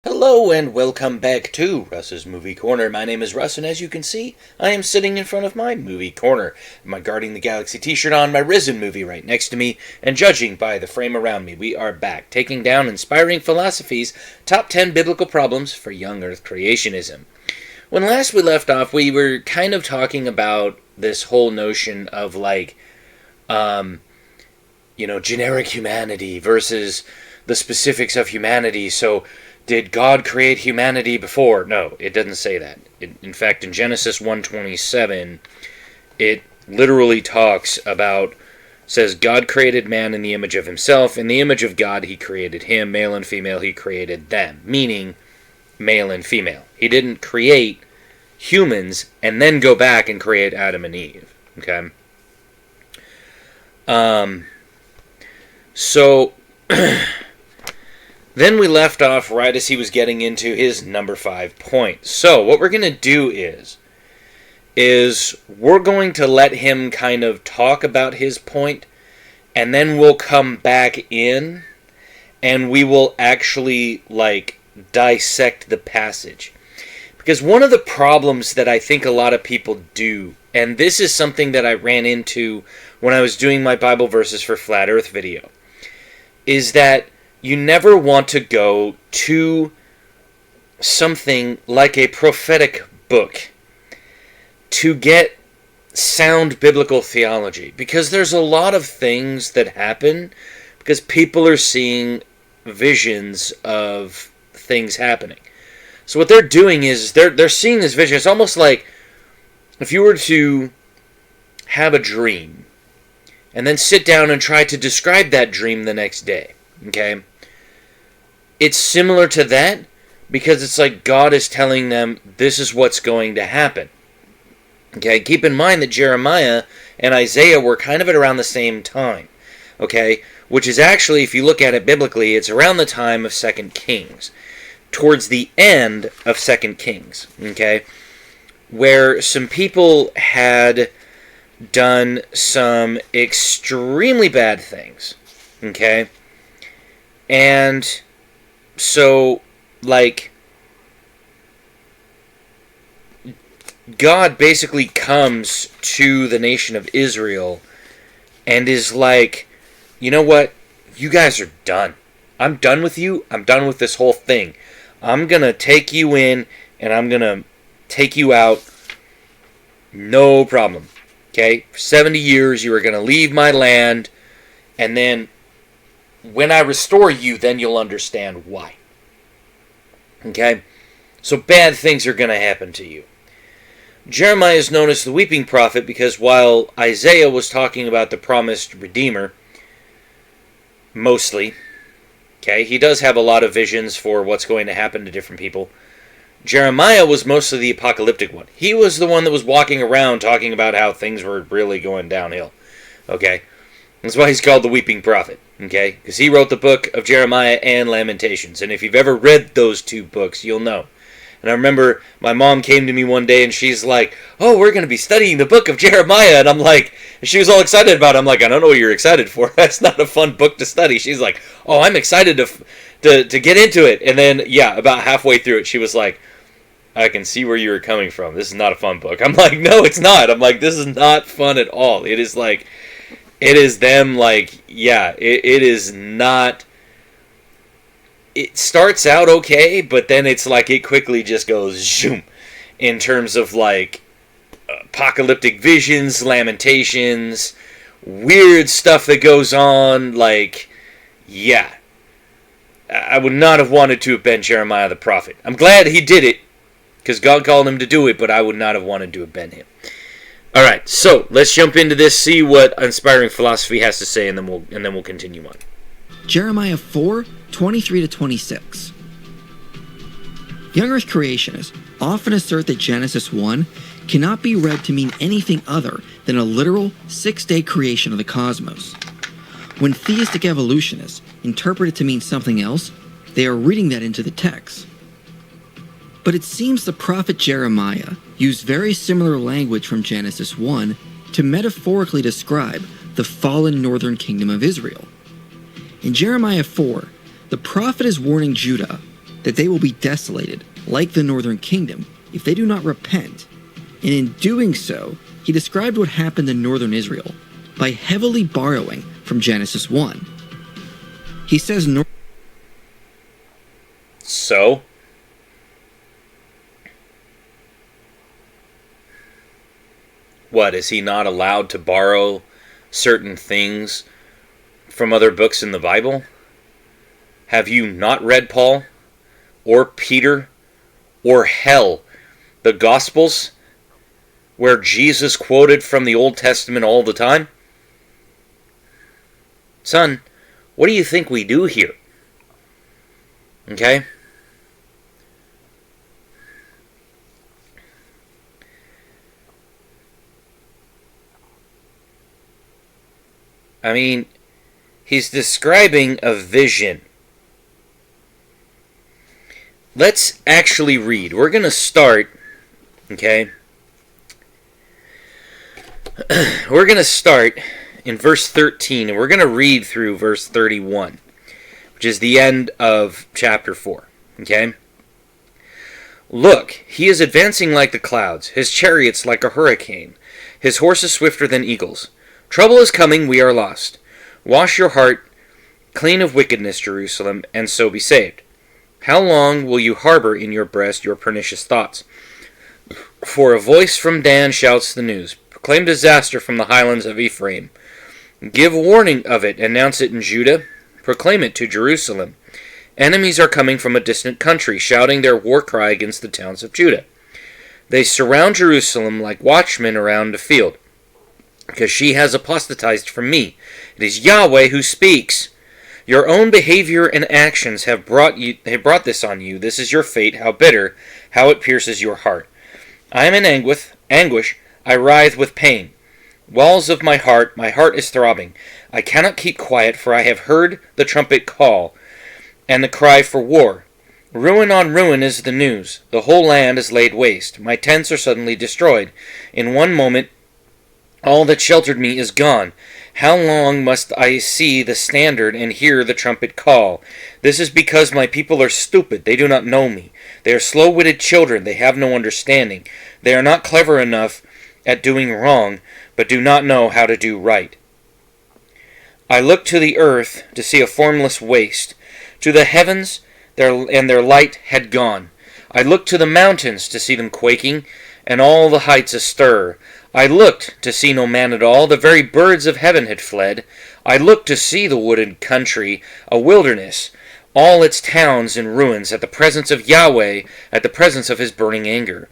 Hello and welcome back to Russ's Movie Corner. My name is Russ, and as you can see, I am sitting in front of my movie corner. My Guarding the Galaxy t-shirt on, my Risen movie right next to me, and judging by the frame around me, we are back, taking down Inspiring Philosophy's Top 10 Biblical Problems for Young Earth Creationism. When last we left off, we were kind of talking about this whole notion of generic humanity versus the specifics of humanity. So, did God create humanity before? No, it doesn't say that. In fact, in Genesis 1:27, it literally says, God created man in the image of himself. In the image of God, he created him. Male and female, he created them. Meaning, male and female. He didn't create humans and then go back and create Adam and Eve. Okay? Then we left off right as he was getting into his number 5 point. So, what we're going to do is we're going to let him kind of talk about his point, and then we'll come back in, and we will actually, dissect the passage. Because one of the problems that I think a lot of people do, and this is something that I ran into when I was doing my Bible verses for Flat Earth video, is that you never want to go to something like a prophetic book to get sound biblical theology. Because there's a lot of things that happen because people are seeing visions of things happening. So what they're doing is they're seeing this vision. It's almost like if you were to have a dream and then sit down and try to describe that dream the next day. Okay? It's similar to that because it's like God is telling them this is what's going to happen. Okay, keep in mind that Jeremiah and Isaiah were kind of at around the same time. Okay, which is actually, if you look at it biblically, it's around the time of 2 Kings. Towards the end of 2 Kings. Okay, where some people had done some extremely bad things. Okay, and so, God basically comes to the nation of Israel and is like, you know what? You guys are done. I'm done with you. I'm done with this whole thing. I'm going to take you in and I'm going to take you out. No problem. Okay? For 70 years, you are going to leave my land, and then when I restore you, then you'll understand why. Okay? So bad things are going to happen to you. Jeremiah is known as the weeping prophet because while Isaiah was talking about the promised Redeemer, mostly, okay, he does have a lot of visions for what's going to happen to different people. Jeremiah was mostly the apocalyptic one. He was the one that was walking around talking about how things were really going downhill. Okay? That's why he's called the weeping prophet. Okay? Because he wrote the book of Jeremiah and Lamentations. And if you've ever read those two books, you'll know. And I remember my mom came to me one day and she's like, oh, we're going to be studying the book of Jeremiah. And I'm like, and she was all excited about it. I'm like, I don't know what you're excited for. That's not a fun book to study. She's like, oh, I'm excited to get into it. And then, yeah, about halfway through it, she was like, I can see where you were coming from. This is not a fun book. I'm like, no, it's not. I'm like, this is not fun at all. It is like, it is them like, yeah, it is not. It starts out okay, but then it's like it quickly just goes zoom in terms of like apocalyptic visions, lamentations, weird stuff that goes on. Like, yeah, I would not have wanted to have been Jeremiah the prophet. I'm glad he did it because God called him to do it, but I would not have wanted to have been him. All right, so let's jump into this, see what Inspiring Philosophy has to say, and then we'll continue on. Jeremiah 4:23-26. Young Earth Creationists often assert that Genesis 1 cannot be read to mean anything other than a literal 6-day creation of the cosmos. When theistic evolutionists interpret it to mean something else, they are reading that into the text. But it seems the prophet Jeremiah used very similar language from Genesis 1 to metaphorically describe the fallen northern kingdom of Israel. In Jeremiah 4, the prophet is warning Judah, that they will be desolated, like the northern kingdom, if they do not repent. And in doing so, he described what happened in northern Israel by heavily borrowing from Genesis 1. He says So? What, is he not allowed to borrow certain things from other books in the Bible? Have you not read Paul? Or Peter? Or hell, the Gospels? Where Jesus quoted from the Old Testament all the time? Son, what do you think we do here? Okay? I mean, he's describing a vision. Let's actually read. We're going to start, okay? We're going to start in verse 13, and we're going to read through verse 31, which is the end of chapter 4, okay? Look, he is advancing like the clouds, his chariots like a hurricane, his horses swifter than eagles. Trouble is coming, we are lost. Wash your heart clean of wickedness, Jerusalem, and so be saved. How long will you harbor in your breast your pernicious thoughts? For a voice from Dan shouts the news. Proclaim disaster from the highlands of Ephraim. Give warning of it, announce it in Judah. Proclaim it to Jerusalem. Enemies are coming from a distant country, shouting their war cry against the towns of Judah. They surround Jerusalem like watchmen around a field, because she has apostatized from me. It is Yahweh who speaks. Your own behavior and actions have brought this on you. This is your fate. How bitter, how it pierces your heart. I am in anguish. I writhe with pain. Walls of my heart is throbbing. I cannot keep quiet, for I have heard the trumpet call and the cry for war. Ruin on ruin is the news. The whole land is laid waste. My tents are suddenly destroyed. In one moment, all that sheltered me is gone. How long must I see the standard and hear the trumpet call? This is because my people are stupid. They do not know me. They are slow-witted children. They have no understanding. They are not clever enough at doing wrong, but do not know how to do right. I looked to the earth to see a formless waste. To the heavens, their light had gone. I looked to the mountains to see them quaking, and all the heights astir. I looked to see no man at all. The very birds of heaven had fled. I looked to see the wooded country, a wilderness, all its towns in ruins, at the presence of Yahweh, at the presence of his burning anger.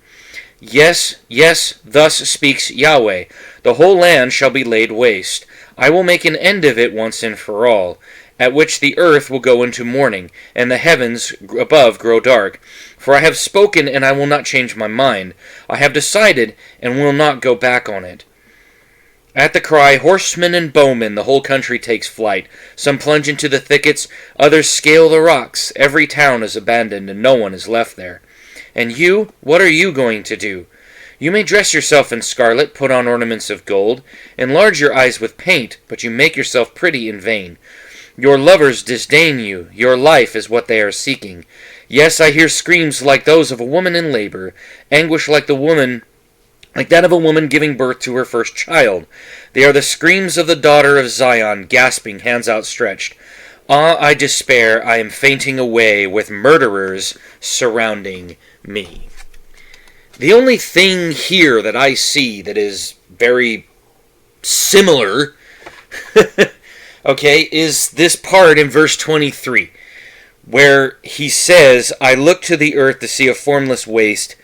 Yes, yes, thus speaks Yahweh. The whole land shall be laid waste. I will make an end of it once and for all, at which the earth will go into mourning, and the heavens above grow dark. For I have spoken, and I will not change my mind. I have decided, and will not go back on it. At the cry, horsemen and bowmen, the whole country takes flight. Some plunge into the thickets, others scale the rocks. Every town is abandoned, and no one is left there. And you, what are you going to do? You may dress yourself in scarlet, put on ornaments of gold, enlarge your eyes with paint, but you make yourself pretty in vain. Your lovers disdain you. Your life is what they are seeking. Yes, I hear screams like those of a woman in labor, anguish like that of a woman giving birth to her first child. They are the screams of the daughter of Zion, gasping, hands outstretched. Ah, I despair, I am fainting away, with murderers surrounding me. The only thing here that I see that is very similar, okay, is this part in verse 23, where he says, I looked to the earth to see a formless waste,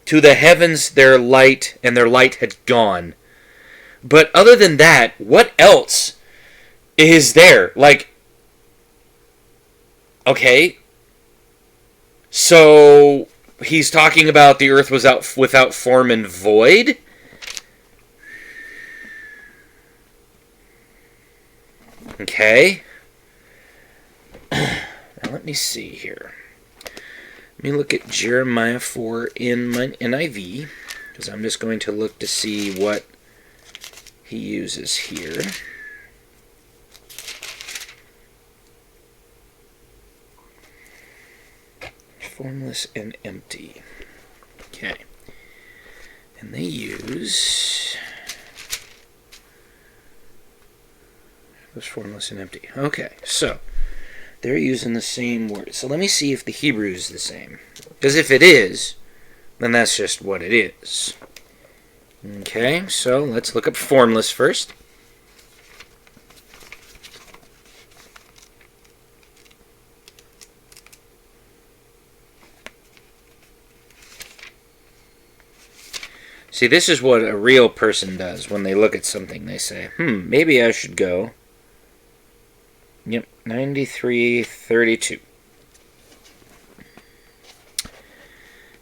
to the heavens their light, and their light had gone. But other than that, what else is there? Like, okay, so he's talking about the earth was without form and void? Okay. Now let me see here. Let me look at Jeremiah 4 in my NIV, because I'm just going to look to see what he uses here. Formless and empty. Okay. And they use... It was formless and empty. Okay, so they're using the same word. So let me see if the Hebrew is the same. Because if it is, then that's just what it is. Okay, so let's look up formless first. See, this is what a real person does when they look at something. They say, maybe I should go. Yep, 9332.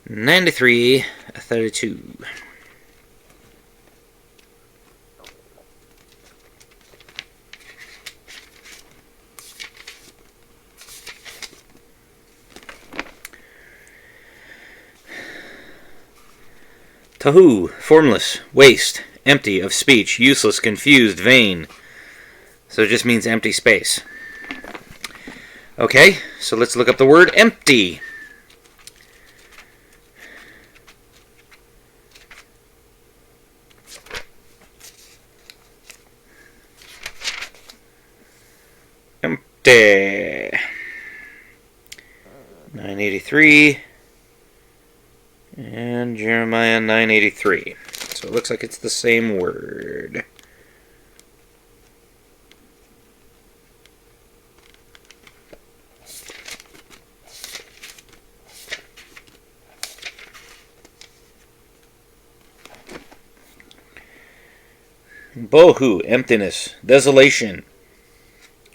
9332. Tahu, formless, waste, empty, of speech, useless, confused, vain. So it just means empty space. Okay, so let's look up the word empty. Empty. 983. And Jeremiah 983. So it looks like it's the same word. Bohu, emptiness, desolation.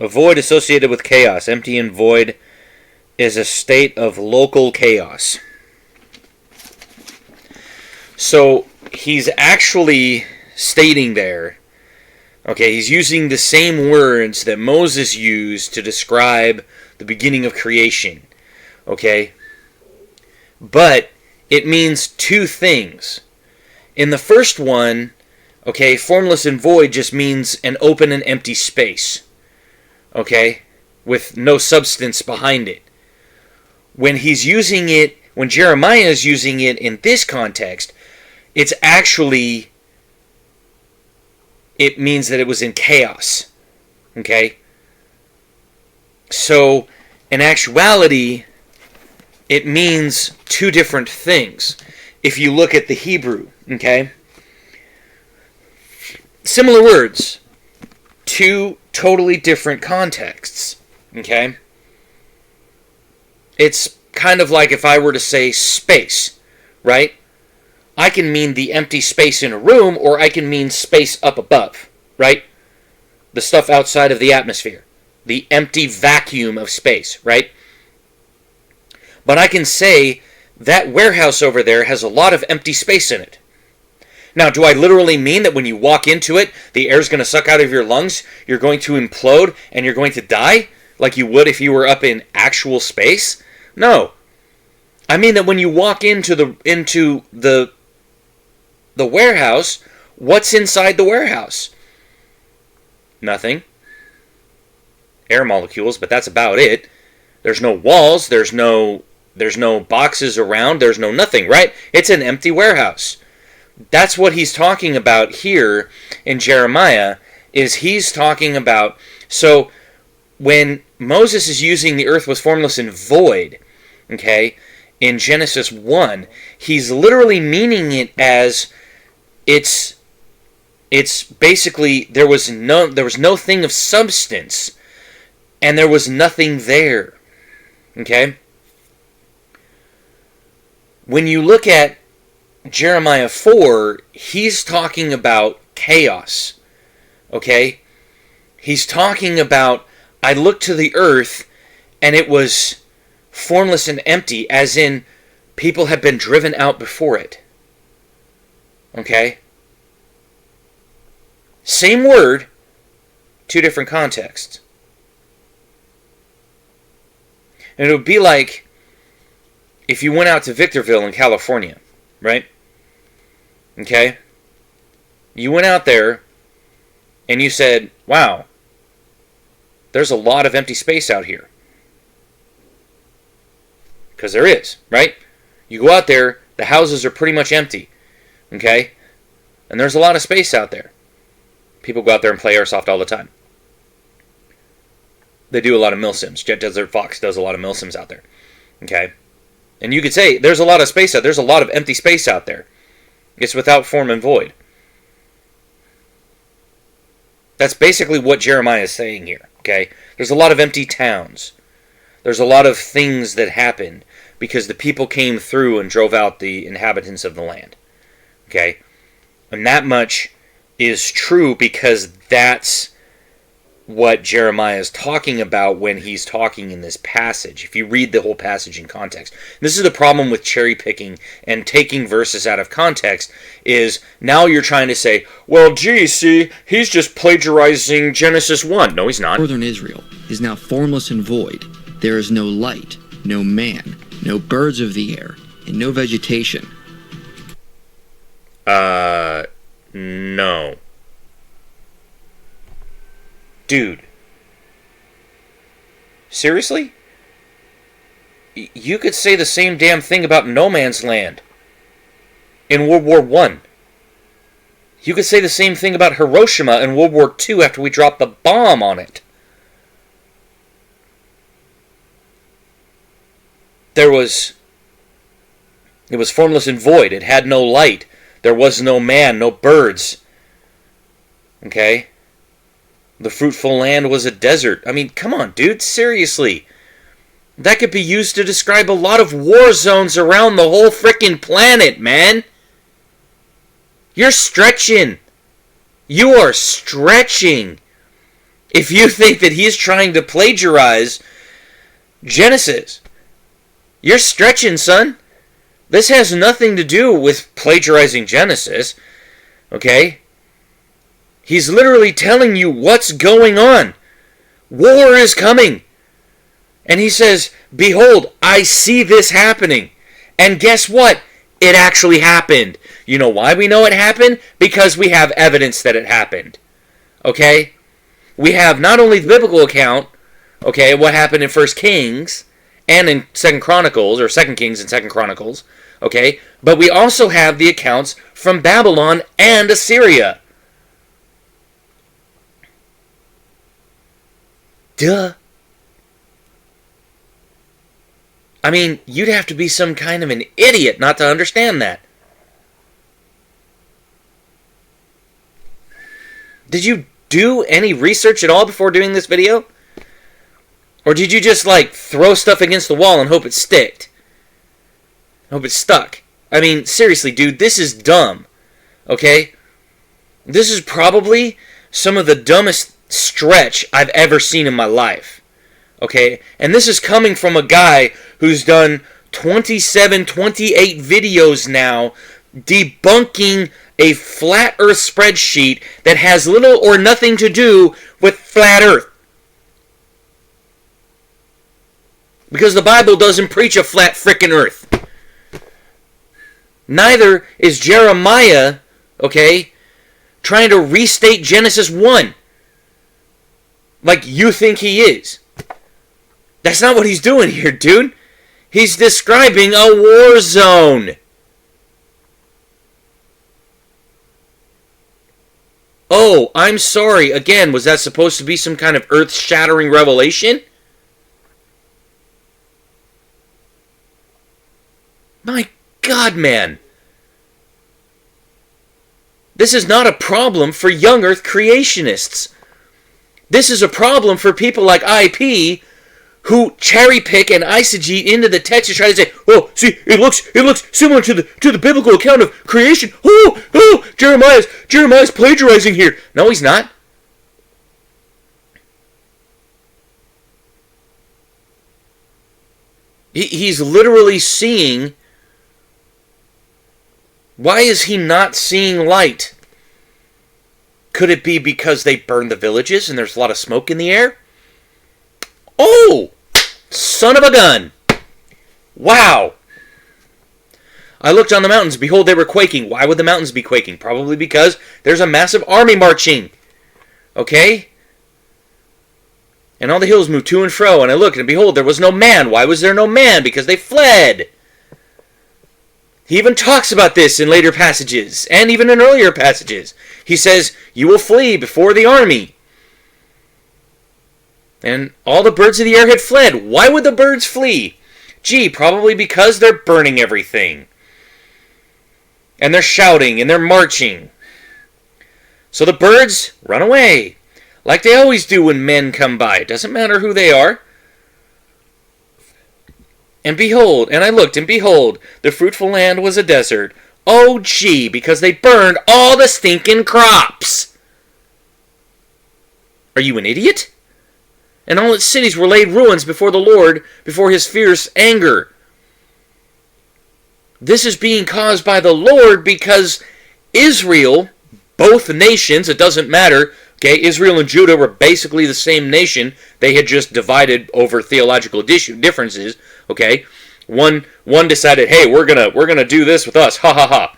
A void associated with chaos. Empty and void is a state of local chaos. So he's actually stating there, okay, he's using the same words that Moses used to describe the beginning of creation, okay? But it means two things. In the first one, okay, formless and void just means an open and empty space, okay, with no substance behind it. When he's using it, when Jeremiah is using it in this context, it's actually, it means that it was in chaos, okay? So, in actuality, it means two different things. If you look at the Hebrew, okay? Similar words, two totally different contexts, okay? It's kind of like if I were to say space, right? I can mean the empty space in a room, or I can mean space up above, right? The stuff outside of the atmosphere. The empty vacuum of space, right? But I can say that warehouse over there has a lot of empty space in it. Now, do I literally mean that when you walk into it, the air's going to suck out of your lungs, you're going to implode, and you're going to die, like you would if you were up in actual space? No. I mean that when you walk into the warehouse, what's inside the warehouse? Nothing. Air molecules, but that's about it. There's no walls, there's no boxes around, there's no nothing, right? It's an empty warehouse. That's what he's talking about here in Jeremiah, is he's talking about, so when Moses is using the earth was formless and void, okay, in Genesis 1, he's literally meaning it as it's basically there was no thing of substance, and there was nothing there. Okay? When you look at Jeremiah 4, he's talking about chaos. Okay? He's talking about, I looked to the earth and it was formless and empty, as in people had been driven out before it. Okay? Same word, two different contexts. And it would be like if you went out to Victorville in California, right? Okay? You went out there and you said, wow, there's a lot of empty space out here. Because there is, right? You go out there, the houses are pretty much empty. Okay? And there's a lot of space out there. People go out there and play airsoft all the time. They do a lot of milsims. Jet Desert Fox does a lot of milsims out there. Okay? And you could say, there's a lot of space out there. There's a lot of empty space out there. It's without form and void. That's basically what Jeremiah is saying here. Okay? There's a lot of empty towns. There's a lot of things that happened because the people came through and drove out the inhabitants of the land. Okay? And that much is true because that's what Jeremiah is talking about when he's talking in this passage. If you read the whole passage in context. This is the problem with cherry picking and taking verses out of context, is now you're trying to say, well, gee, see, he's just plagiarizing Genesis 1. No, he's not. Northern Israel is now formless and void. There is no light, no man, no birds of the air, and no vegetation. No. Dude. Seriously? You could say the same damn thing about No Man's Land in World War I. You could say the same thing about Hiroshima in World War II after we dropped the bomb on it. It was formless and void. It had no light. There was no man, no birds. Okay? The fruitful land was a desert. I mean, come on, dude. Seriously. That could be used to describe a lot of war zones around the whole frickin' planet, man. You're stretching. You are stretching. If you think that he's trying to plagiarize Genesis, you're stretching, son. This has nothing to do with plagiarizing Genesis. Okay? He's literally telling you what's going on. War is coming. And he says, behold, I see this happening. And guess what? It actually happened. You know why we know it happened? Because we have evidence that it happened. Okay? We have not only the biblical account, okay, what happened in 1 Kings and in 2 Chronicles, or 2 Kings and 2 Chronicles, okay? But we also have the accounts from Babylon and Assyria. Duh. I mean, you'd have to be some kind of an idiot not to understand that. Did you do any research at all before doing this video? Or did you just, like, throw stuff against the wall and hope it sticked? Hope it stuck? I mean, seriously, dude, this is dumb. Okay? This is probably some of the dumbest stretch I've ever seen in my life. Okay? And this is coming from a guy who's done 27, 28 videos now debunking a flat earth spreadsheet that has little or nothing to do with flat earth. Because the Bible doesn't preach a flat frickin' earth. Neither is Jeremiah, okay, trying to restate Genesis 1. Like you think he is. That's not what he's doing here, dude. He's describing a war zone. Oh, I'm sorry. Again, was that supposed to be some kind of earth-shattering revelation? My God, man. This is not a problem for Young Earth Creationists. This is a problem for people like IP who cherry pick and eisegete into the text to try to say, oh, see, it looks similar to the biblical account of creation. Oh, Jeremiah's plagiarizing here. No, he's not. He's literally seeing. Why is he not seeing light? Could it be because they burned the villages and there's a lot of smoke in the air? Oh! Son of a gun! Wow! I looked on the mountains. Behold, they were quaking. Why would the mountains be quaking? Probably because there's a massive army marching. Okay? And all the hills moved to and fro, and I looked, and behold, there was no man. Why was there no man? Because they fled. He even talks about this in later passages, and even in earlier passages. He says, you will flee before the army. And all the birds of the air had fled. Why would the birds flee? Gee, probably because they're burning everything. And they're shouting, and they're marching. So the birds run away, like they always do when men come by. It doesn't matter who they are. And behold, and I looked, and behold, the fruitful land was a desert. Oh, gee, because they burned all the stinking crops. Are you an idiot? And all its cities were laid ruins before the Lord, before his fierce anger. This is being caused by the Lord because Israel, both nations, it doesn't matter, okay, Israel and Judah were basically the same nation. They had just divided over theological differences, okay? One decided, hey, we're gonna do this with us, ha ha ha.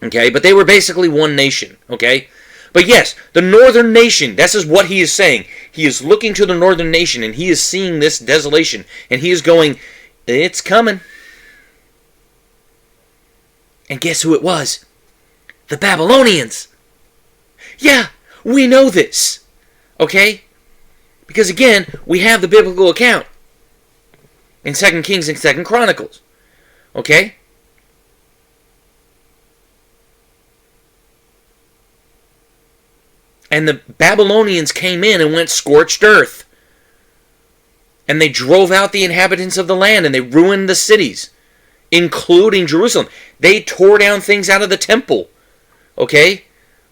Okay, but they were basically one nation, okay? But yes, the northern nation, this is what he is saying. He is looking to the northern nation, and he is seeing this desolation, and he is going, it's coming. And guess who it was? The Babylonians. Yeah, we know this, okay? Because again, we have the biblical account in 2 Kings and 2 Chronicles, okay? And the Babylonians came in and went scorched earth. And they drove out the inhabitants of the land, and they ruined the cities, including Jerusalem. They tore down things out of the temple, okay?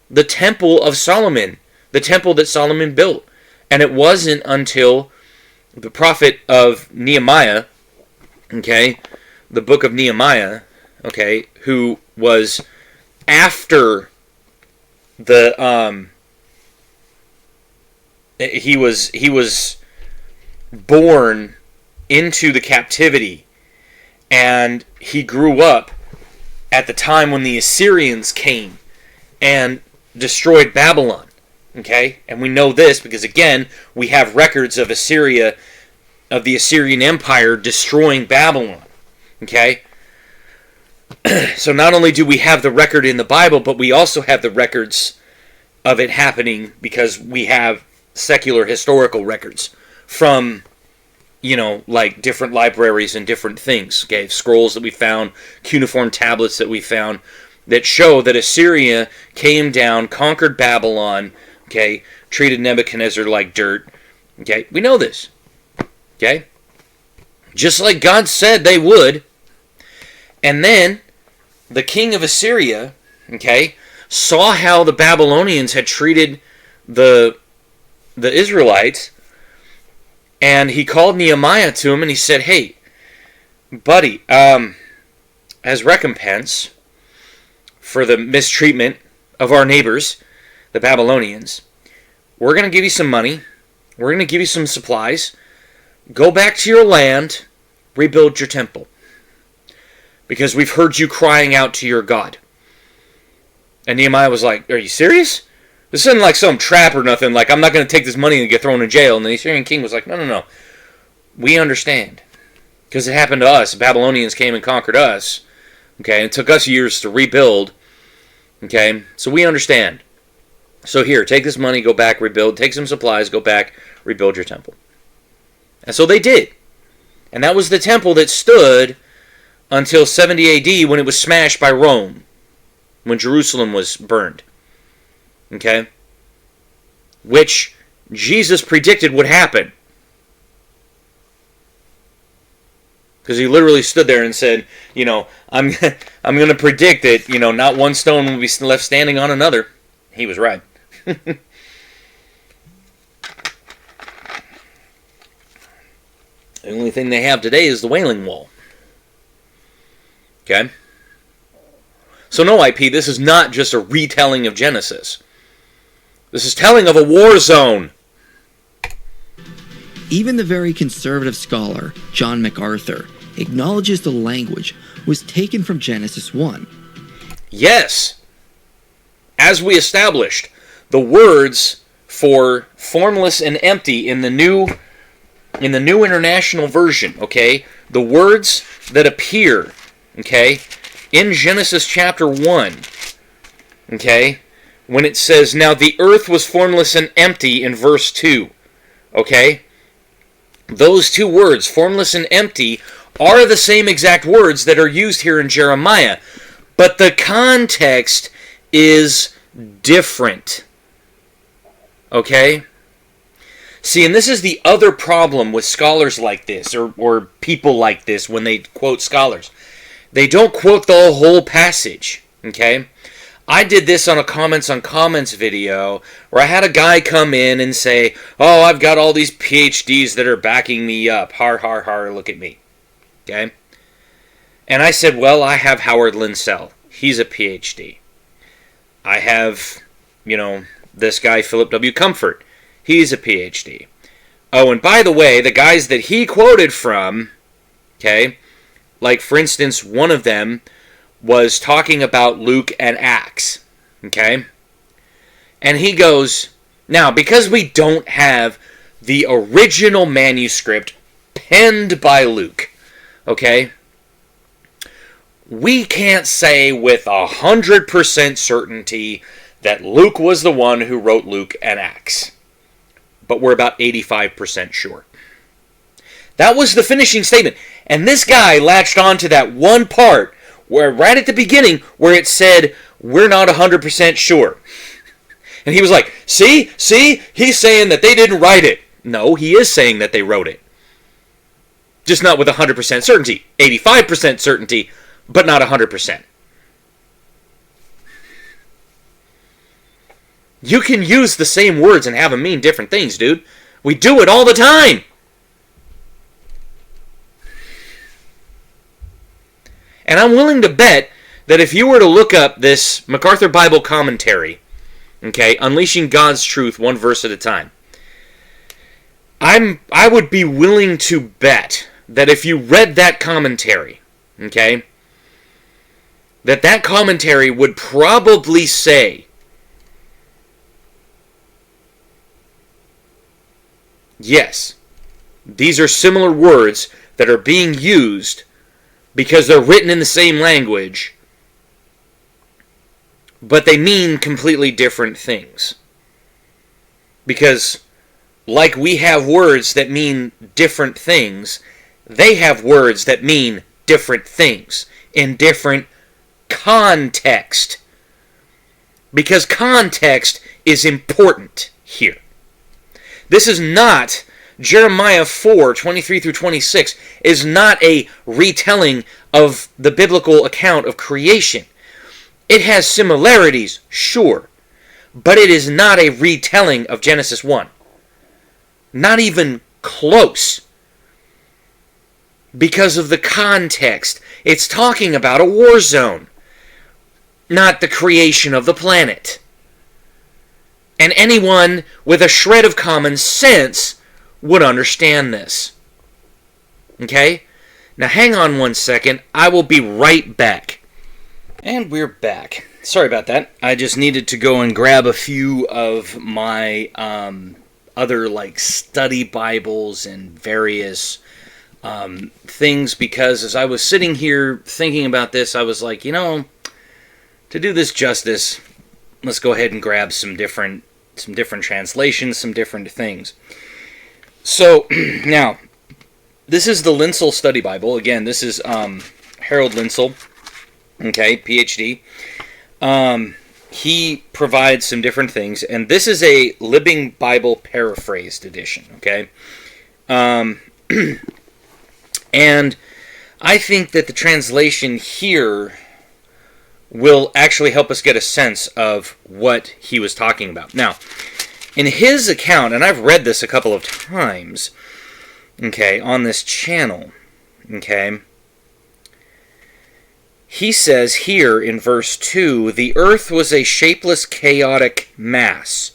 The temple of Solomon, the temple that Solomon built. And it wasn't until the prophet of Nehemiah, okay, the book of Nehemiah, okay, who was after the, he was born into the captivity, and he grew up at the time when the Assyrians came and destroyed Babylon, okay? And we know this because, again, we have records of Assyria, of the Assyrian Empire destroying Babylon, okay? So not only do we have the record in the Bible, but we also have the records of it happening because we have secular historical records from, like different libraries and different things, okay? Scrolls that we found, cuneiform tablets that we found that show that Assyria came down, conquered Babylon, okay? Treated Nebuchadnezzar like dirt, okay? We know this, okay? Just like God said they would. And then the king of Assyria, okay, saw how the Babylonians had treated the Israelites, and he called Nehemiah to him and he said, hey, buddy, as recompense for the mistreatment of our neighbors, the Babylonians, we're going to give you some money, we're going to give you some supplies, go back to your land, rebuild your temple, because we've heard you crying out to your God. And Nehemiah was like, are you serious? This isn't like some trap or nothing, like I'm not going to take this money and get thrown in jail. And the Assyrian king was like, no. We understand. Because it happened to us. The Babylonians came and conquered us. Okay, and it took us years to rebuild. Okay, so we understand. So here, take this money, go back, rebuild. Take some supplies, go back, rebuild your temple. And so they did. And that was the temple that stood until 70 AD when it was smashed by Rome. When Jerusalem was burned. Okay? Which Jesus predicted would happen. Because he literally stood there and said, I'm going to predict that, not one stone will be left standing on another. He was right. The only thing they have today is the Wailing Wall. Okay? So no, IP, this is not just a retelling of Genesis. This is telling of a war zone. Even the very conservative scholar, John MacArthur, acknowledges the language was taken from Genesis 1. Yes. As we established, the words for formless and empty in the New International Version, okay? The words that appear, okay, in Genesis chapter 1, okay, when it says, now the earth was formless and empty in verse 2, okay? Those two words, formless and empty, are the same exact words that are used here in Jeremiah, but the context is different, okay? See, and this is the other problem with scholars like this, or people like this when they quote scholars. They don't quote the whole passage, okay? I did this on a Comments on Comments video where I had a guy come in and say, oh, I've got all these PhDs that are backing me up. Har, har, har, look at me. Okay? And I said, well, I have Howard Linsell. He's a PhD. I have, this guy, Philip W. Comfort. He's a PhD. Oh, and by the way, the guys that he quoted from, okay, like, for instance, one of them was talking about Luke and Acts, okay? And he goes, now, because we don't have the original manuscript penned by Luke, okay, we can't say with 100% certainty that Luke was the one who wrote Luke and Acts. But we're about 85% sure. That was the finishing statement. And this guy latched on to that one part where right at the beginning where it said, we're not 100% sure. And he was like, see, he's saying that they didn't write it. No, he is saying that they wrote it. Just not with 100% certainty. 85% certainty, but not 100%. You can use the same words and have them mean different things, dude. We do it all the time. And I'm willing to bet that if you were to look up this MacArthur Bible commentary, okay, Unleashing God's Truth, one verse at a time, I would be willing to bet that if you read that commentary, okay, that commentary would probably say, yes, these are similar words that are being used because they're written in the same language, but they mean completely different things. Because, like we have words that mean different things, they have words that mean different things in different context. Because context is important here. This is not, Jeremiah 4, 23 through 26, is not a retelling of the biblical account of creation. It has similarities, sure, but it is not a retelling of Genesis 1. Not even close. Because of the context. It's talking about a war zone, not the creation of the planet. And anyone with a shred of common sense would understand this. Okay? Now hang on one second. I will be right back. And we're back. Sorry about that. I just needed to go and grab a few of my other study Bibles and various things, because as I was sitting here thinking about this, I was like, to do this justice, let's go ahead and grab some different translations, some different things. So, now, this is the Linsell Study Bible. Again, this is Harold Linsell, okay, PhD. He provides some different things, and this is a Living Bible paraphrased edition, okay? And I think that the translation here will actually help us get a sense of what he was talking about. Now, in his account, and I've read this a couple of times, okay, on this channel, okay, he says here in verse 2, the earth was a shapeless, chaotic mass,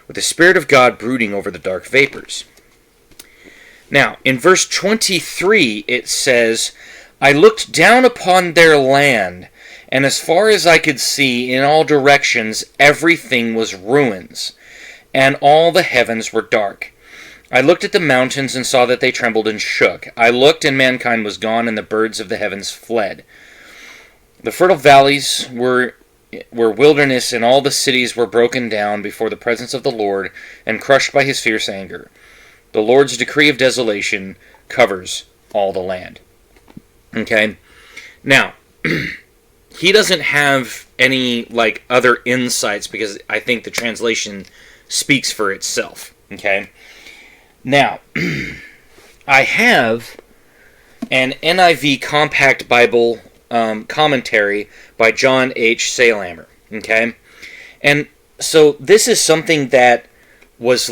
with the Spirit of God brooding over the dark vapors. Now, in verse 23, it says, I looked down upon their land, and as far as I could see, in all directions, everything was ruins. and all the heavens were dark. I looked at the mountains and saw that they trembled and shook. I looked, and mankind was gone, and the birds of the heavens fled. The fertile valleys were wilderness, and all the cities were broken down before the presence of the Lord and crushed by his fierce anger. The Lord's decree of desolation covers all the land. Okay? Now, he doesn't have any other insights because I think the translation speaks for itself. Okay? Now, I have an NIV Compact Bible commentary by John H. Sailhammer. Okay? And so this is something that was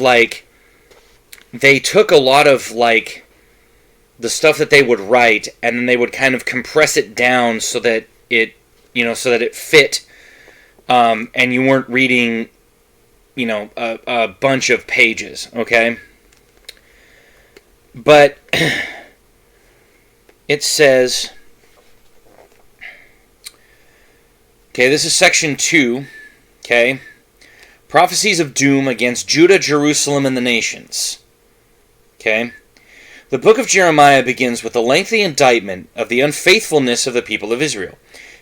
they took a lot of the stuff that they would write, and then they would kind of compress it down so that it fit, and you weren't reading a bunch of pages. Okay? But it says, okay, this is section 2, okay, prophecies of doom against Judah, Jerusalem, and the nations. Okay, the book of Jeremiah begins with a lengthy indictment of the unfaithfulness of the people of Israel,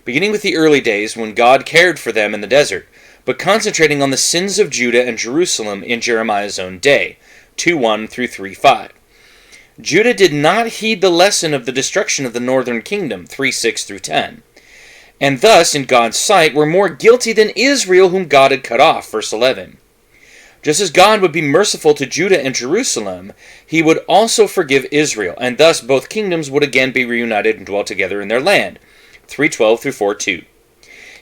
beginning with the early days when God cared for them in the desert, but concentrating on the sins of Judah and Jerusalem in Jeremiah's own day, 2:1 through 3:5. Judah did not heed the lesson of the destruction of the northern kingdom, 3:6 through 10, and thus, in God's sight, were more guilty than Israel, whom God had cut off, verse 11. Just as God would be merciful to Judah and Jerusalem, he would also forgive Israel, and thus both kingdoms would again be reunited and dwell together in their land, 3:12 through 4:2.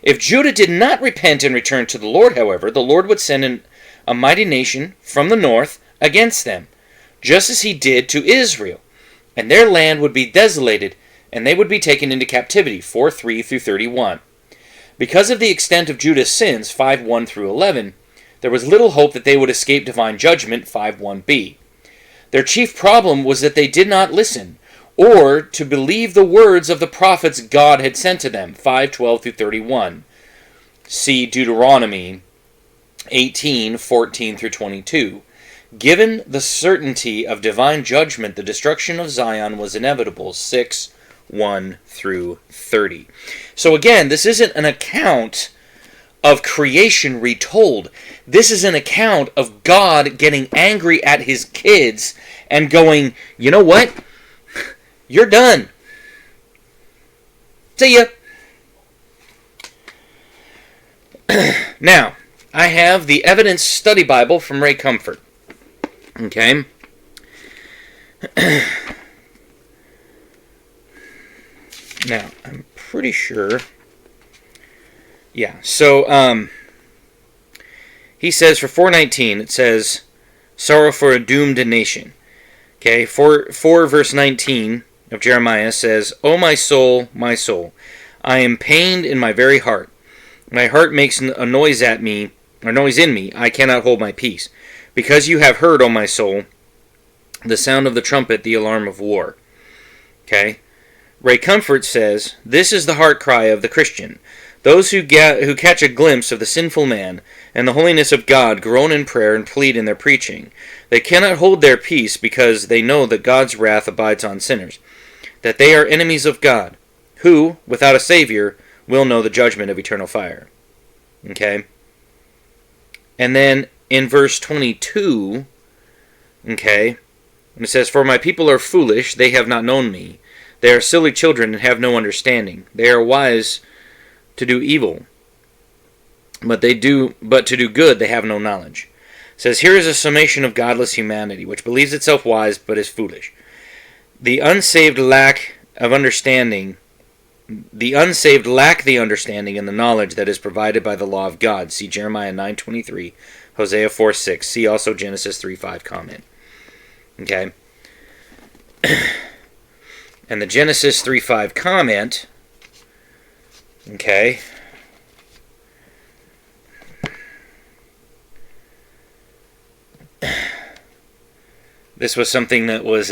If Judah did not repent and return to the Lord, however, the Lord would send in a mighty nation from the north against them, just as he did to Israel, and their land would be desolated, and they would be taken into captivity, 4:3 through 31. Because of the extent of Judah's sins, 5:1 through 11, there was little hope that they would escape divine judgment, 5:1b. Their chief problem was that they did not listen, or to believe the words of the prophets God had sent to them, 5:12 through 31. See Deuteronomy 18:14 through 22. Given the certainty of divine judgment, the destruction of Zion was inevitable, 6:1 through 30. So again, this isn't an account of creation retold. This is an account of God getting angry at his kids and going, you know what? You're done. See ya. Now, I have the Evidence Study Bible from Ray Comfort. Okay. Now, I'm pretty sure. Yeah, so, he says for 4:19, it says, sorrow for a doomed nation. Okay, 4 verse 19 of Jeremiah says, O my soul, I am pained in my very heart. My heart makes a noise at me, or noise in me, I cannot hold my peace. Because you have heard, O my soul, the sound of the trumpet, the alarm of war. Okay? Ray Comfort says, this is the heart cry of the Christian. Those who catch a glimpse of the sinful man and the holiness of God groan in prayer and plead in their preaching. They cannot hold their peace because they know that God's wrath abides on sinners, that they are enemies of God, who, without a Savior, will know the judgment of eternal fire. Okay? And then in verse 22, okay, and it says, for my people are foolish, they have not known me. They are silly children and have no understanding. They are wise to do evil, but to do good they have no knowledge. It says, here is a summation of godless humanity, which believes itself wise but is foolish. The unsaved lack the understanding and the knowledge that is provided by the law of God. See Jeremiah 9:23, Hosea 4:6. See also Genesis 3:5 comment. Okay. And the Genesis 3:5 comment, okay, this was something that was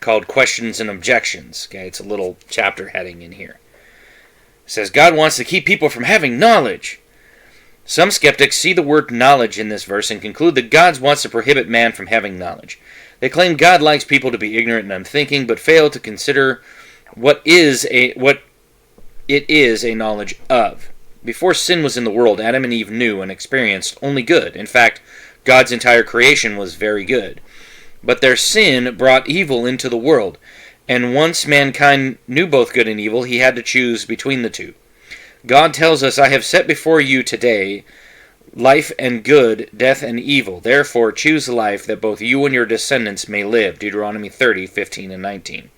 called Questions and Objections. Okay, it's a little chapter heading in here. It says, God wants to keep people from having knowledge. Some skeptics see the word knowledge in this verse and conclude that God wants to prohibit man from having knowledge. They claim God likes people to be ignorant and unthinking, but fail to consider what it is a knowledge of. Before sin was in the world, Adam and Eve knew and experienced only good. In fact, God's entire creation was very good. But their sin brought evil into the world, and once mankind knew both good and evil, he had to choose between the two. God tells us, I have set before you today life and good, death and evil. Therefore choose life that both you and your descendants may live. Deuteronomy 30:15 and 19.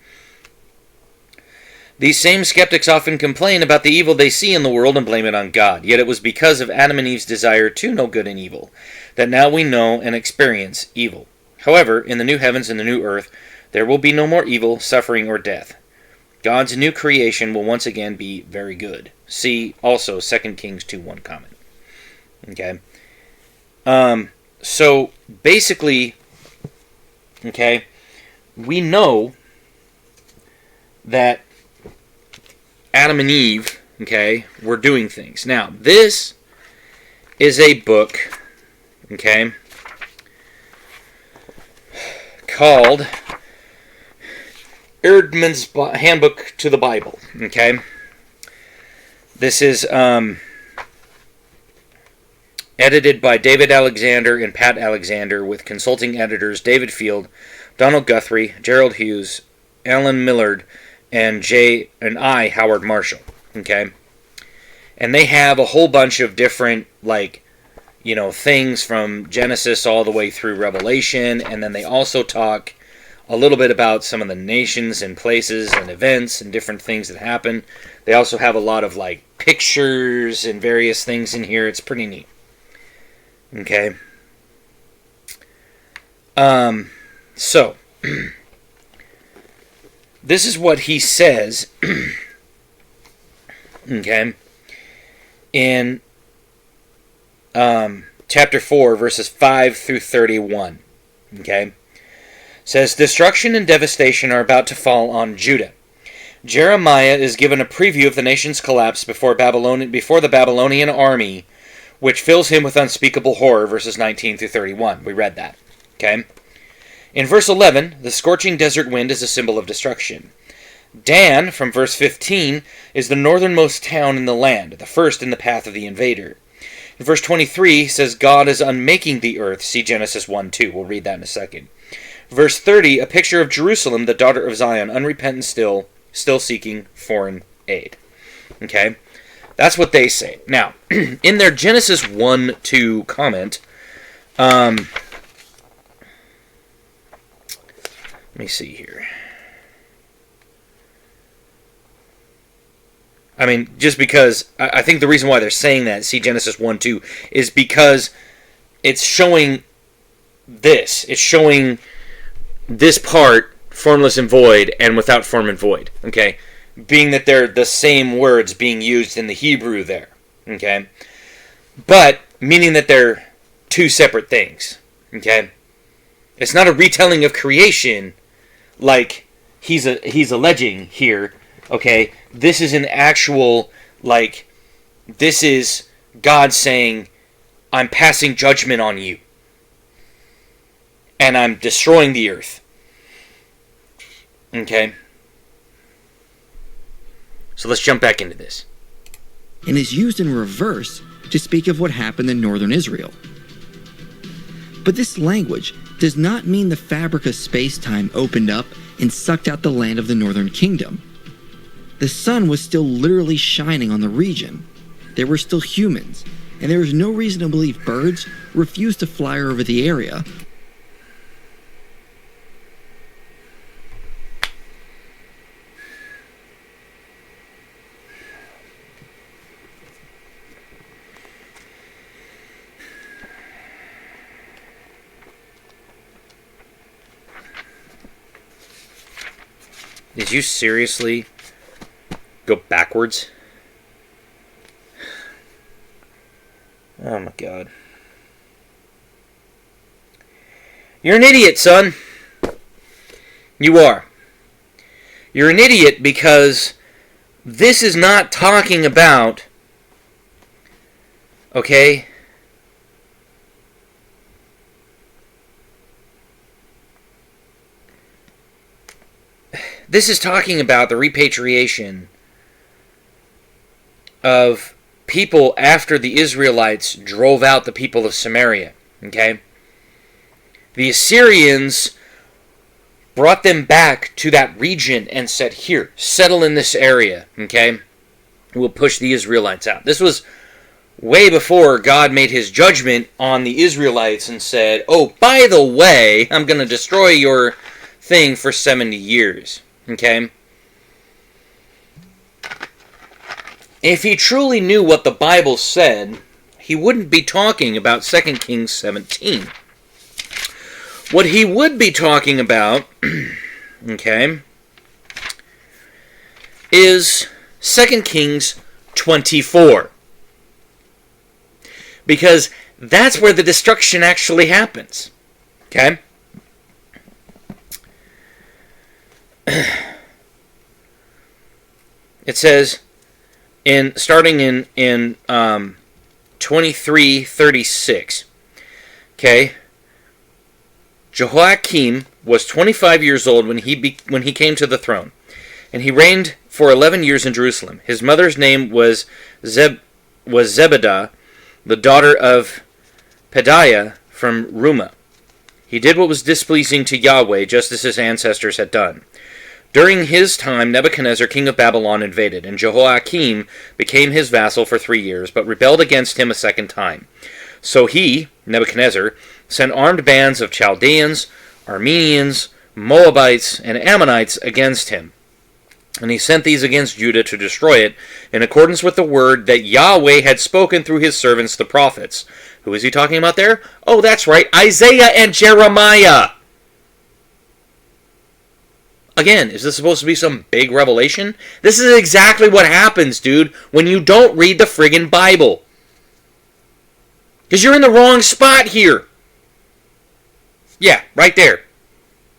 These same skeptics often complain about the evil they see in the world and blame it on God. Yet it was because of Adam and Eve's desire to know good and evil that now we know and experience evil. However, in the new heavens and the new earth, there will be no more evil, suffering, or death. God's new creation will once again be very good. See also 2 Kings 2:1 comment. Okay. So basically, okay, we know that Adam and Eve, okay, were doing things. Now, this is a book, okay, called Erdman's Handbook to the Bible, okay? This is edited by David Alexander and Pat Alexander with consulting editors David Field, Donald Guthrie, Gerald Hughes, Alan Millard, and I, Howard Marshall, okay? And they have a whole bunch of different, things from Genesis all the way through Revelation, and then they also talk a little bit about some of the nations and places and events and different things that happen. They also have a lot of, pictures and various things in here. It's pretty neat. Okay? So, this is what he says, okay, in chapter 4, verses 5 through 31, okay? Says, destruction and devastation are about to fall on Judah. Jeremiah is given a preview of the nation's collapse before the Babylonian army, which fills him with unspeakable horror, verses 19 through 31. We read that, okay? In verse 11, the scorching desert wind is a symbol of destruction. Dan, from verse 15, is the northernmost town in the land, the first in the path of the invader. In verse 23 says God is unmaking the earth. See Genesis 1:2. We'll read that in a second. Verse 30, a picture of Jerusalem, the daughter of Zion, unrepentant still seeking foreign aid. Okay? That's what they say. Now, in their Genesis 1:2 comment, let me see here. I mean, just because I think the reason why they're saying that, see Genesis 1:2, is because it's showing this. It's showing this part, formless and void, and without form and void. Okay? Being that they're the same words being used in the Hebrew there. Okay? But, meaning that they're two separate things. Okay? It's not a retelling of creation like he's alleging here. Okay? This is an actual, this is God saying, I'm passing judgment on you. And I'm destroying the earth. Okay? So let's jump back into this. And is used in reverse to speak of what happened in northern Israel. But this language does not mean the fabric of space-time opened up and sucked out the land of the northern kingdom. The sun was still literally shining on the region. There were still humans, and there is no reason to believe birds refused to fly over the area. Did you seriously go backwards? Oh my God. You're an idiot, son. You are. You're an idiot because this is not talking about Okay? This is talking about the repatriation of people after the Israelites drove out the people of Samaria. Okay? The Assyrians brought them back to that region and said, here, settle in this area. Okay? We'll push the Israelites out. This was way before God made his judgment on the Israelites and said, oh, by the way, I'm going to destroy your thing for 70 years. Okay? If he truly knew what the Bible said, he wouldn't be talking about 2 Kings 17. What he would be talking about, okay, is 2 Kings 24. Because that's where the destruction actually happens. Okay? It says, starting in 23:36. Okay? Jehoiakim was 25 years old when he came to the throne, and he reigned for 11 years in Jerusalem. His mother's name was Zebedah, the daughter of Pedaiah from Rumah. He did what was displeasing to Yahweh, just as his ancestors had done. During his time, Nebuchadnezzar, king of Babylon, invaded, and Jehoiakim became his vassal for 3 years, but rebelled against him a second time. So he, Nebuchadnezzar, sent armed bands of Chaldeans, Armenians, Moabites, and Ammonites against him. And he sent these against Judah to destroy it, in accordance with the word that Yahweh had spoken through his servants the prophets. Who is he talking about there? Oh, that's right, Isaiah and Jeremiah! Again, is this supposed to be some big revelation? This is exactly what happens, dude, when you don't read the friggin' Bible. Because you're in the wrong spot here. Yeah, right there.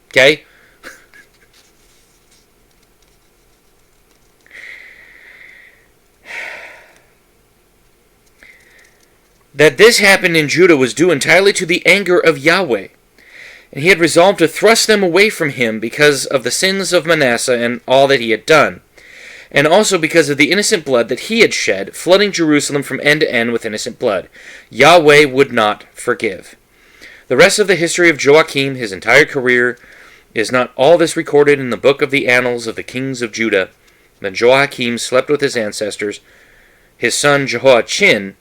Okay? That this happened in Judah was due entirely to the anger of Yahweh. And he had resolved to thrust them away from him because of the sins of Manasseh and all that he had done, and also because of the innocent blood that he had shed, flooding Jerusalem from end to end with innocent blood. Yahweh would not forgive. The rest of the history of Joachim, his entire career, is not all this recorded in the book of the annals of the kings of Judah. Then Joachim slept with his ancestors. His son Jehoiachin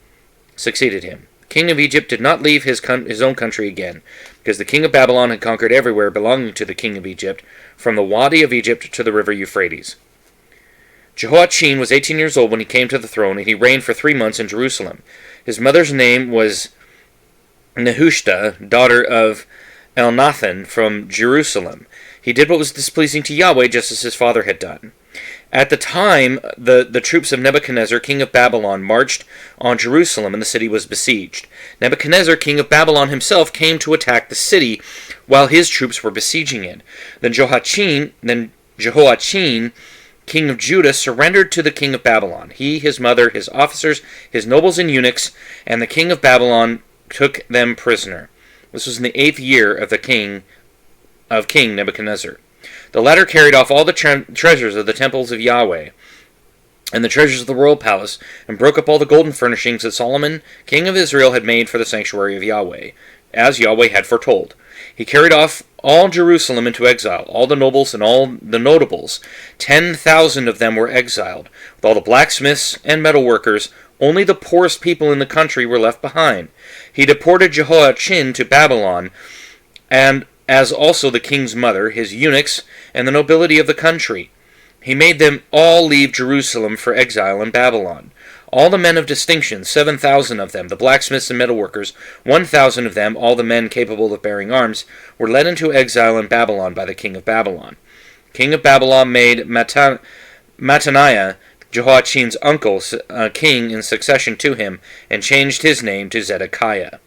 succeeded him. The king of Egypt did not leave his own country again, because the king of Babylon had conquered everywhere belonging to the king of Egypt, from the Wadi of Egypt to the river Euphrates. Jehoiachin was 18 years old when he came to the throne, and he reigned for 3 months in Jerusalem. His mother's name was Nehushta, daughter of Elnathan from Jerusalem. He did what was displeasing to Yahweh, just as his father had done. At the time, the troops of Nebuchadnezzar, king of Babylon, marched on Jerusalem, and the city was besieged. Nebuchadnezzar, king of Babylon himself, came to attack the city while his troops were besieging it. Then Jehoiachin, king of Judah, surrendered to the king of Babylon. He, his mother, his officers, his nobles and eunuchs, and the king of Babylon took them prisoner. This was in the 8th year of King Nebuchadnezzar. The latter carried off all the treasures of the temples of Yahweh and the treasures of the royal palace, and broke up all the golden furnishings that Solomon, king of Israel, had made for the sanctuary of Yahweh, as Yahweh had foretold. He carried off all Jerusalem into exile, all the nobles and all the notables. 10,000 of them were exiled. With all the blacksmiths and metalworkers, only the poorest people in the country were left behind. He deported Jehoiachin to Babylon, and as also the king's mother, his eunuchs, and the nobility of the country. He made them all leave Jerusalem for exile in Babylon. All the men of distinction, 7,000 of them, the blacksmiths and metalworkers, 1,000 of them, all the men capable of bearing arms, were led into exile in Babylon by the king of Babylon. King of Babylon made Mattaniah, Jehoiachin's uncle, king in succession to him, and changed his name to Zedekiah.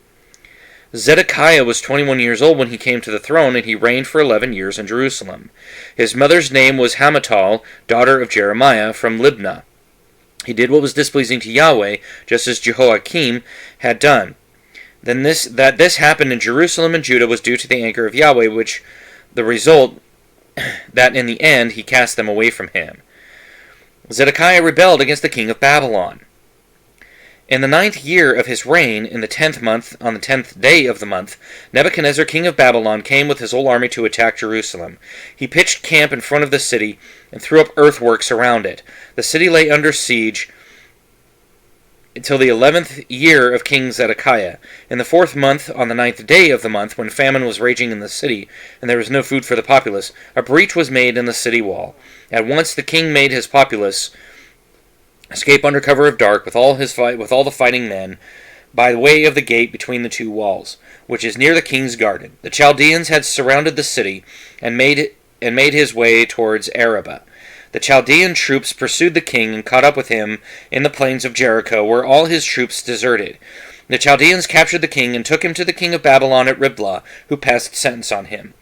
Zedekiah was 21 years old when he came to the throne, and he reigned for 11 years in Jerusalem. His mother's name was Hamutal, daughter of Jeremiah, from Libnah. He did what was displeasing to Yahweh, just as Jehoiakim had done. Then this happened in Jerusalem and Judah was due to the anger of Yahweh, which the result that in the end he cast them away from him. Zedekiah rebelled against the king of Babylon. In the 9th year of his reign, in the 10th month, on the 10th day of the month, Nebuchadnezzar, king of Babylon, came with his whole army to attack Jerusalem. He pitched camp in front of the city and threw up earthworks around it. The city lay under siege until the 11th year of King Zedekiah. In the 4th month, on the 9th day of the month, when famine was raging in the city, and there was no food for the populace, a breach was made in the city wall. At once the king made his populace escape under cover of dark with all the fighting men by the way of the gate between the two walls, which is near the king's garden. The Chaldeans had surrounded the city and made his way towards Arabah. The Chaldean troops pursued the king and caught up with him in the plains of Jericho, where all his troops deserted. The Chaldeans captured the king and took him to the king of Babylon at Riblah, who passed sentence on him.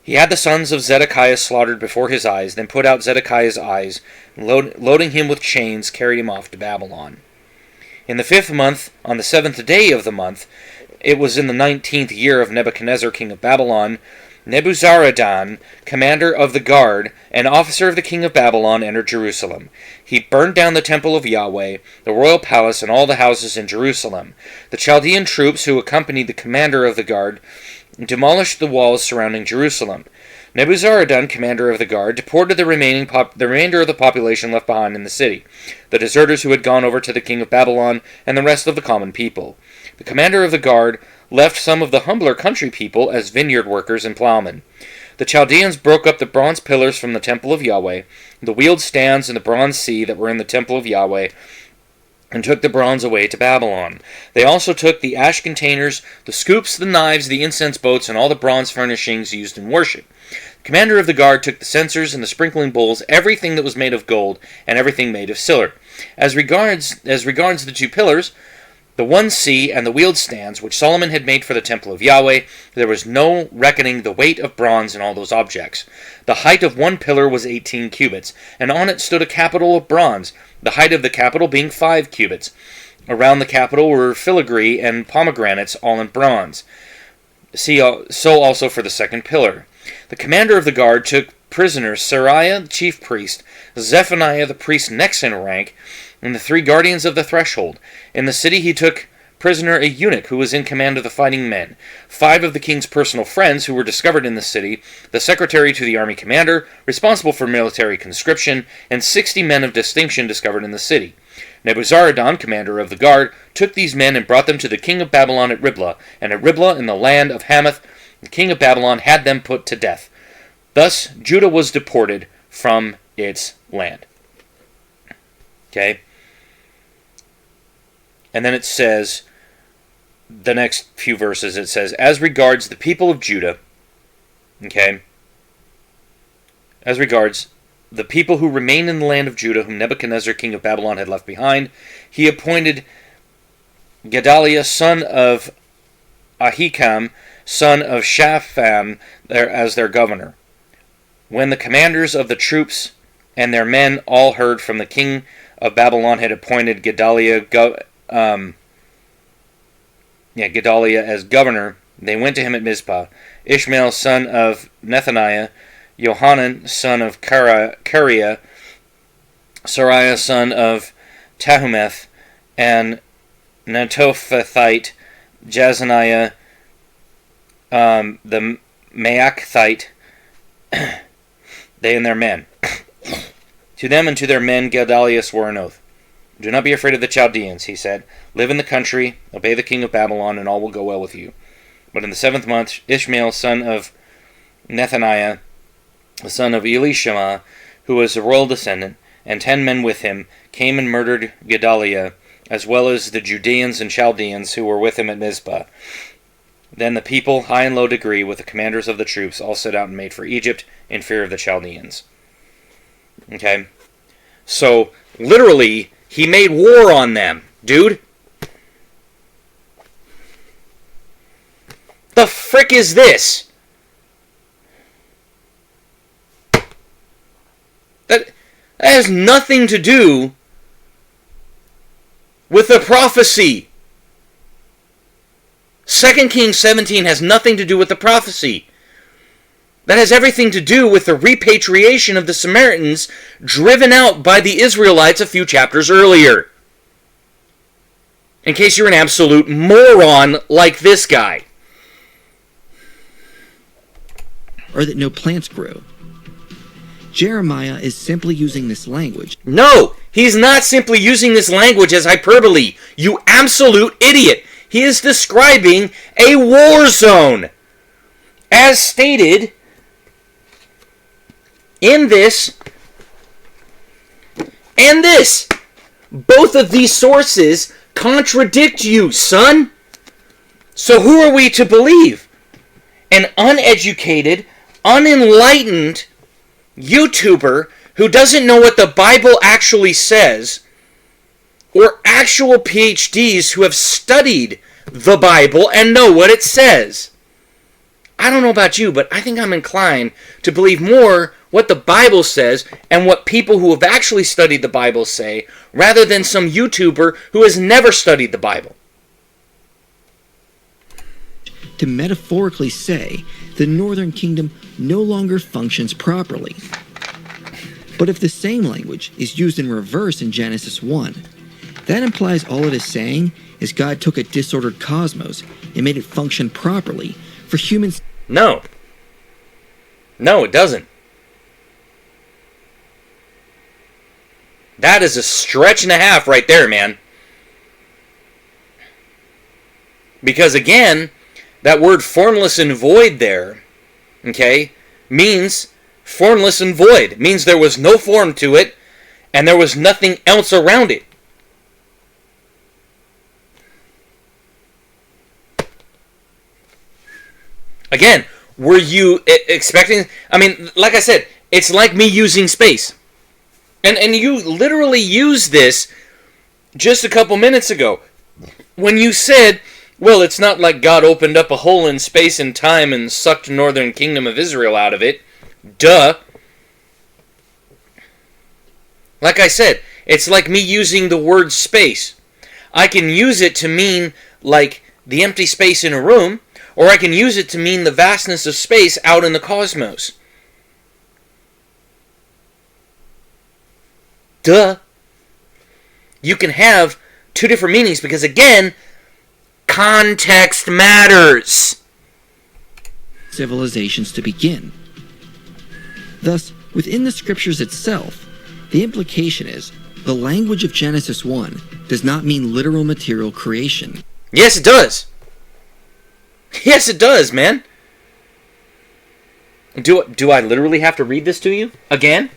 He had the sons of Zedekiah slaughtered before his eyes, then put out Zedekiah's eyes, and loading him with chains, carried him off to Babylon. In the 5th month, on the 7th day of the month, it was in the 19th year of Nebuchadnezzar, king of Babylon, Nebuzaradan, commander of the guard, and officer of the king of Babylon, entered Jerusalem. He burned down the temple of Yahweh, the royal palace, and all the houses in Jerusalem. The Chaldean troops who accompanied the commander of the guard demolished the walls surrounding Jerusalem. Nebuzaradan, commander of the guard, deported the remainder of the population left behind in the city, the deserters who had gone over to the king of Babylon, and the rest of the common people. The commander of the guard left some of the humbler country people as vineyard workers and plowmen. The Chaldeans broke up the bronze pillars from the temple of Yahweh, the wheeled stands and the bronze sea that were in the temple of Yahweh, and took the bronze away to Babylon. They also took the ash containers, the scoops, the knives, the incense boats, and all the bronze furnishings used in worship. The commander of the guard took the censers and the sprinkling bowls, everything that was made of gold, and everything made of silver. As regards the two pillars, the one sea and the wheeled stands, which Solomon had made for the temple of Yahweh, there was no reckoning the weight of bronze in all those objects. The height of one pillar was 18 cubits, and on it stood a capital of bronze, the height of the capital being 5 cubits. Around the capital were filigree and pomegranates, all in bronze. So also for the second pillar. The commander of the guard took prisoners Seraiah the chief priest, Zephaniah the priest next in rank, and the 3 guardians of the threshold. In the city he took prisoner a eunuch who was in command of the fighting men, 5 of the king's personal friends who were discovered in the city, the secretary to the army commander, responsible for military conscription, and 60 men of distinction discovered in the city. Nebuzaradan, commander of the guard, took these men and brought them to the king of Babylon at Riblah, and at Riblah in the land of Hamath, the king of Babylon had them put to death. Thus Judah was deported from its land. Okay? And then it says, the next few verses, it says, as regards the people of Judah, okay, as regards the people who remained in the land of Judah, whom Nebuchadnezzar, king of Babylon, had left behind, he appointed Gedaliah, son of Ahikam, son of Shaphan, as their governor. When the commanders of the troops and their men all heard from the king of Babylon had appointed Gedaliah as governor, they went to him at Mizpah. Ishmael, son of Nethaniah, Johanan, son of Kareah, Seraiah, son of Tahumeth, and Netophathite, Jazaniah, the Maachathite, they and their men. To them and to their men Gedaliah swore an oath. Do not be afraid of the Chaldeans, he said. Live in the country, obey the king of Babylon, and all will go well with you. But in the 7th month, Ishmael, son of Nethaniah, the son of Elishama, who was a royal descendant, and 10 men with him, came and murdered Gedaliah, as well as the Judeans and Chaldeans who were with him at Mizpah. Then the people, high and low degree, with the commanders of the troops, all set out and made for Egypt in fear of the Chaldeans. Okay? So, literally, he made war on them, dude. The frick is this? That has nothing to do with the prophecy. 2 Kings 17 has nothing to do with the prophecy. That has everything to do with the repatriation of the Samaritans driven out by the Israelites a few chapters earlier. In case you're an absolute moron like this guy. Or that no plants grew. Jeremiah is simply using this language. No, he's not simply using this language as hyperbole. You absolute idiot. He is describing a war zone. As stated in this and this. Both of these sources contradict you, son. So who are we to believe? An uneducated, unenlightened YouTuber who doesn't know what the Bible actually says, or actual PhDs who have studied the Bible and know what it says? I don't know about you, but I think I'm inclined to believe more what the Bible says and what people who have actually studied the Bible say, rather than some YouTuber who has never studied the Bible. To metaphorically say the northern kingdom no longer functions properly. But if the same language is used in reverse in Genesis 1, that implies all it is saying is God took a disordered cosmos and made it function properly for humans. No. No, it doesn't. That is a stretch and a half right there, man. Because again, that word formless and void there, okay, means formless and void. Means there was no form to it, and there was nothing else around it. Again, were you expecting... I mean, like I said, it's like me using space. And you literally used this just a couple minutes ago. When you said, well, it's not like God opened up a hole in space and time and sucked northern kingdom of Israel out of it. Duh. Like I said, it's like me using the word space. I can use it to mean like the empty space in a room, or I can use it to mean the vastness of space out in the cosmos. Duh. You can have two different meanings because, again, context matters. Civilizations to begin. Thus, within the scriptures itself, the implication is the language of Genesis 1 does not mean literal material creation. Yes, it does. Yes, it does, man. Do I literally have to read this to you again?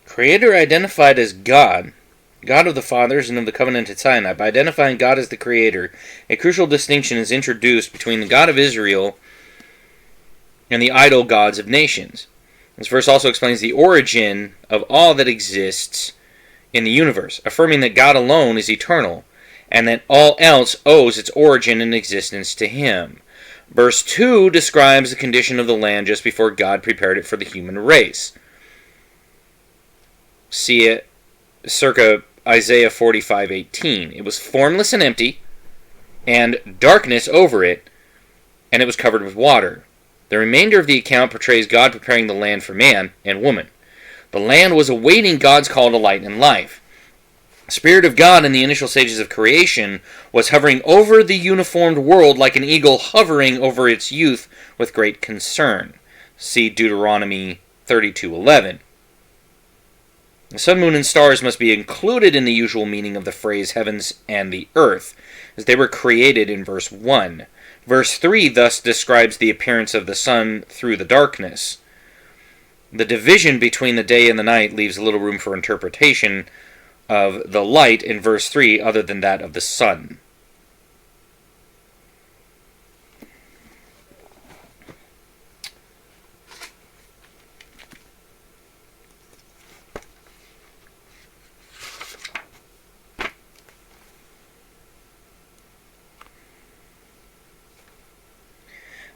Creator identified as God, God of the fathers and of the covenant at Sinai. By identifying God as the Creator, a crucial distinction is introduced between the God of Israel and the idol gods of nations. This verse also explains the origin of all that exists in the universe, affirming that God alone is eternal, and that all else owes its origin and existence to Him. Verse 2 describes the condition of the land just before God prepared it for the human race. See it circa Isaiah 45:18. It was formless and empty, and darkness over it, and it was covered with water. The remainder of the account portrays God preparing the land for man and woman. The land was awaiting God's call to light and life. The Spirit of God in the initial stages of creation was hovering over the uniformed world like an eagle hovering over its youth with great concern. See Deuteronomy 32:11. The sun, moon, and stars must be included in the usual meaning of the phrase heavens and the earth, as they were created in verse 1. Verse 3 thus describes the appearance of the sun through the darkness. The division between the day and the night leaves little room for interpretation of the light in verse 3 other than that of the sun.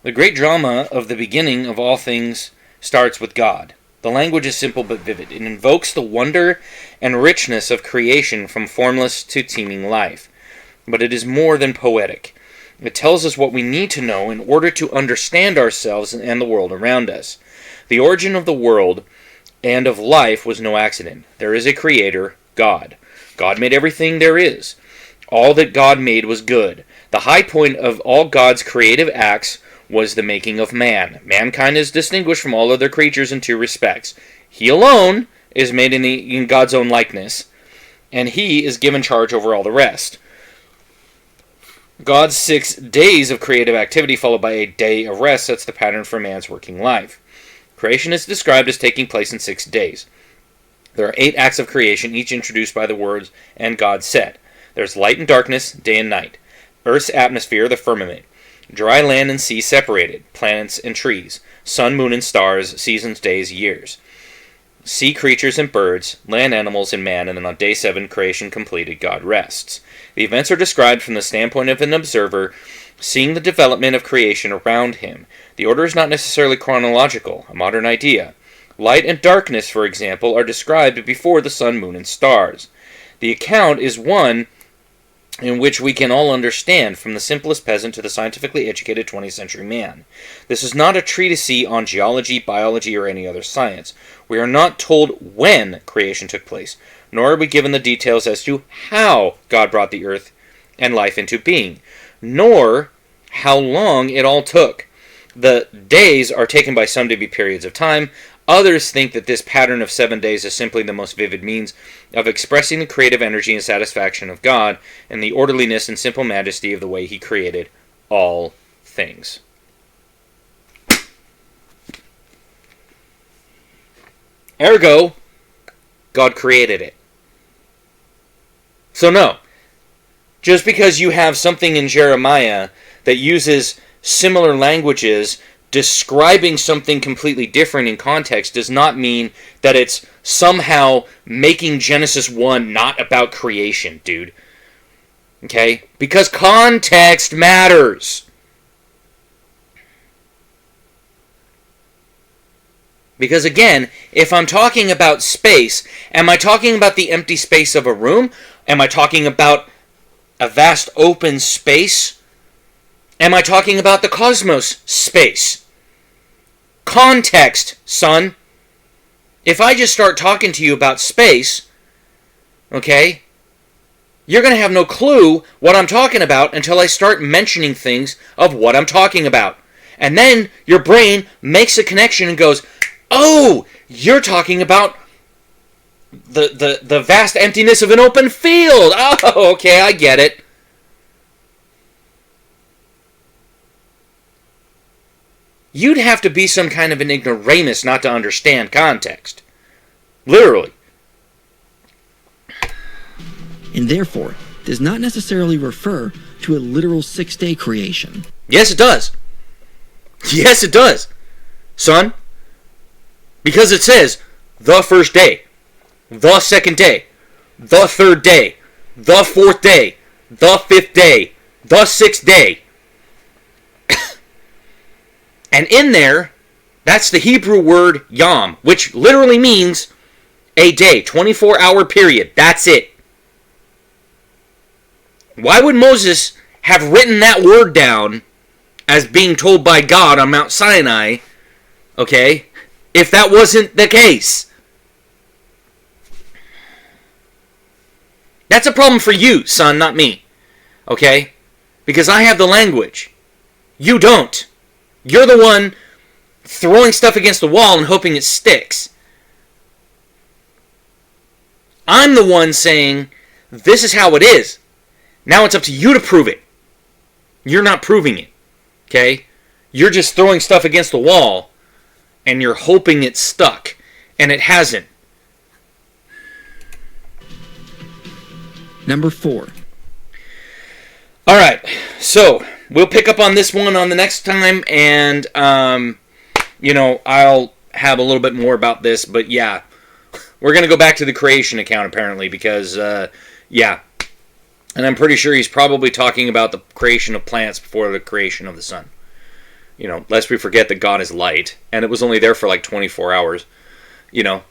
The great drama of the beginning of all things starts with God. The language is simple but vivid. It invokes the wonder and richness of creation from formless to teeming life. But it is more than poetic. It tells us what we need to know in order to understand ourselves and the world around us. The origin of the world and of life was no accident. There is a creator, God. God made everything there is. All that God made was good. The high point of all God's creative acts was the making of man. Mankind is distinguished from all other creatures in two respects. He alone is made in God's own likeness, and he is given charge over all the rest. God's 6 days of creative activity followed by a day of rest sets the pattern for man's working life. Creation is described as taking place in 6 days. There are 8 acts of creation, each introduced by the words, "and God said." There's light and darkness, day and night. Earth's atmosphere, the firmament. Dry land and sea separated, planets and trees, sun, moon, and stars, seasons, days, years. Sea creatures and birds, land animals and man, and then on day 7, creation completed, God rests. The events are described from the standpoint of an observer, seeing the development of creation around him. The order is not necessarily chronological, a modern idea. Light and darkness, for example, are described before the sun, moon, and stars. The account is one in which we can all understand, from the simplest peasant to the scientifically educated 20th century man. This is not a treatise on geology, biology, or any other science. We are not told when creation took place, nor are we given the details as to how God brought the earth and life into being, nor how long it all took. The days are taken by some to be periods of time. Others think that this pattern of 7 days is simply the most vivid means of expressing the creative energy and satisfaction of God and the orderliness and simple majesty of the way He created all things. Ergo, God created it. So no, just because you have something in Jeremiah that uses similar languages describing something completely different in context does not mean that it's somehow making Genesis 1 not about creation, dude. Okay? Because context matters. Because again, if I'm talking about space, am I talking about the empty space of a room? Am I talking about a vast open space? Am I talking about the cosmos space? Context, son. If I just start talking to you about space, okay, you're going to have no clue what I'm talking about until I start mentioning things of what I'm talking about. And then your brain makes a connection and goes, oh, you're talking about the vast emptiness of an open field. Oh, okay, I get it. You'd have to be some kind of an ignoramus not to understand context. Literally. And therefore, does not necessarily refer to a literal 6-day creation. Yes, it does. Yes, it does, son. Because it says, the first day, the second day, the third day, the fourth day, the fifth day, the sixth day. And in there, that's the Hebrew word yom, which literally means a day, 24-hour period. That's it. Why would Moses have written that word down as being told by God on Mount Sinai, okay, if that wasn't the case? That's a problem for you, son, not me, okay? Because I have the language. You don't. You're the one throwing stuff against the wall and hoping it sticks. I'm the one saying, this is how it is. Now it's up to you to prove it. You're not proving it. Okay? You're just throwing stuff against the wall and you're hoping it's stuck. And it hasn't. Number 4. Alright, so we'll pick up on this one on the next time, and, I'll have a little bit more about this, but yeah, we're going to go back to the creation account, apparently, because, and I'm pretty sure he's probably talking about the creation of plants before the creation of the sun. lest we forget that God is light, and it was only there for like 24 hours.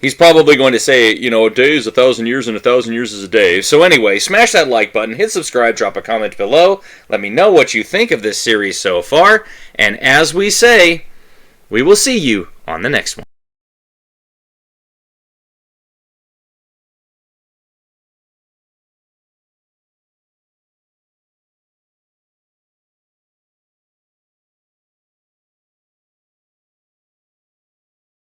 He's probably going to say, a day is 1,000 years and 1,000 years is a day. So anyway, smash that like button, hit subscribe, drop a comment below. Let me know what you think of this series so far. And as we say, we will see you on the next one.